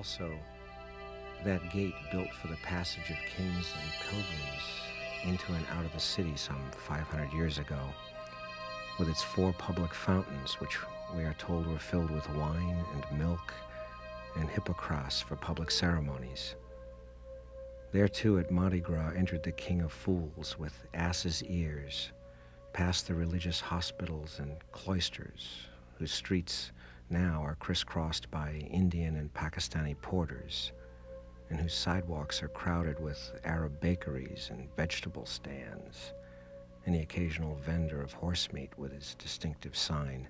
also that gate built for the passage of kings and pilgrims into and out of the city some 500 years ago, with its 4 public fountains, which we are told were filled with wine and milk and hippocras for public ceremonies. There too at Mardi Gras entered the King of Fools with asses' ears, past the religious hospitals and cloisters, whose streets now are crisscrossed by Indian and Pakistani porters, and whose sidewalks are crowded with Arab bakeries and vegetable stands, and the occasional vendor of horse meat with his distinctive sign.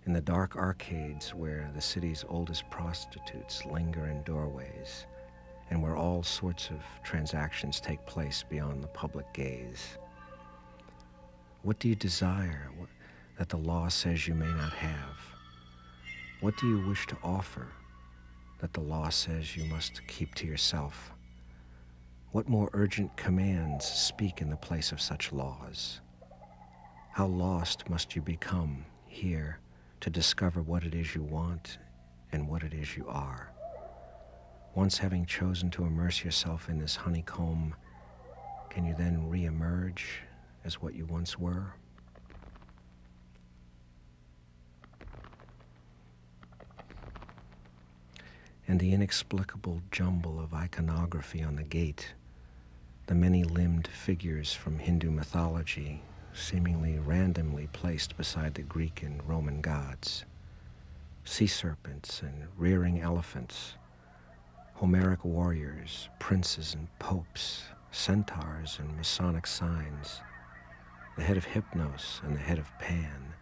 In the dark arcades where the city's oldest prostitutes linger in doorways, and where all sorts of transactions take place beyond the public gaze. What do you desire that the law says you may not have? What do you wish to offer that the law says you must keep to yourself? What more urgent commands speak in the place of such laws? How lost must you become here to discover what it is you want and what it is you are? Once having chosen to immerse yourself in this honeycomb, can you then re-emerge as what you once were? And the inexplicable jumble of iconography on the gate, the many-limbed figures from Hindu mythology seemingly randomly placed beside the Greek and Roman gods, sea serpents and rearing elephants, Homeric warriors, princes and popes, centaurs and Masonic signs, the head of Hypnos and the head of Pan,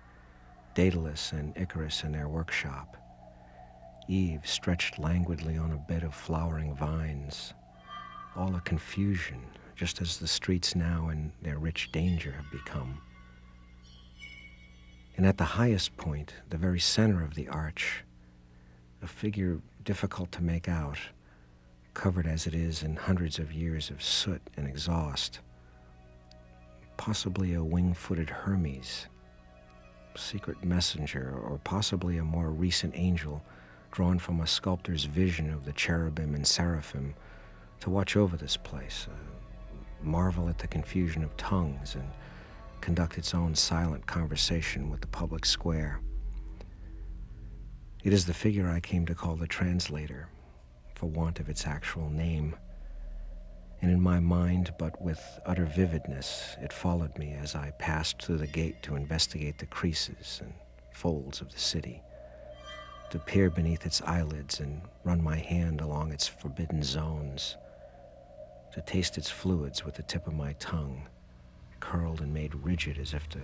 Daedalus and Icarus in their workshop, Eve stretched languidly on a bed of flowering vines, all a confusion, just as the streets now in their rich danger have become. And at the highest point, the very center of the arch, a figure difficult to make out, covered as it is in hundreds of years of soot and exhaust, possibly a wing-footed Hermes, secret messenger, or possibly a more recent angel drawn from a sculptor's vision of the cherubim and seraphim to watch over this place, marvel at the confusion of tongues, and conduct its own silent conversation with the public square. It is the figure I came to call the translator, for want of its actual name, and in my mind, but with utter vividness, it followed me as I passed through the gate to investigate the creases and folds of the city, to peer beneath its eyelids and run my hand along its forbidden zones, to taste its fluids with the tip of my tongue, curled and made rigid as if to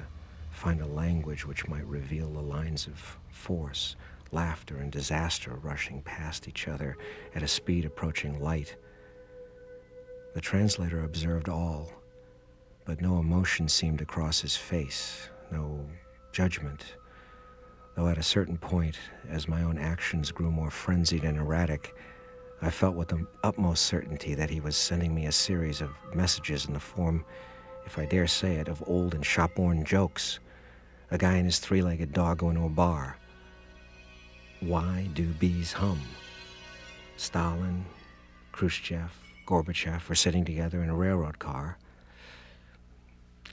find a language which might reveal the lines of force, laughter, and disaster rushing past each other at a speed approaching light. The translator observed all, but no emotion seemed to cross his face, no judgment, though at a certain point, as my own actions grew more frenzied and erratic, I felt with the utmost certainty that he was sending me a series of messages in the form, if I dare say it, of old and shop-worn jokes. A guy and his 3-legged dog going to a bar. Why do bees hum? Stalin, Khrushchev, Gorbachev were sitting together in a railroad car.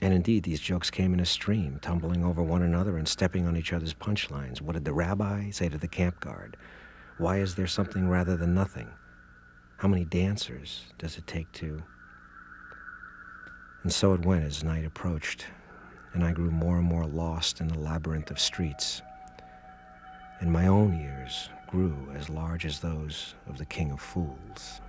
And indeed, these jokes came in a stream, tumbling over one another and stepping on each other's punchlines. What did the rabbi say to the camp guard? Why is there something rather than nothing? How many dancers does it take to... And so it went as night approached, and I grew more and more lost in the labyrinth of streets. And my own ears grew as large as those of the King of Fools.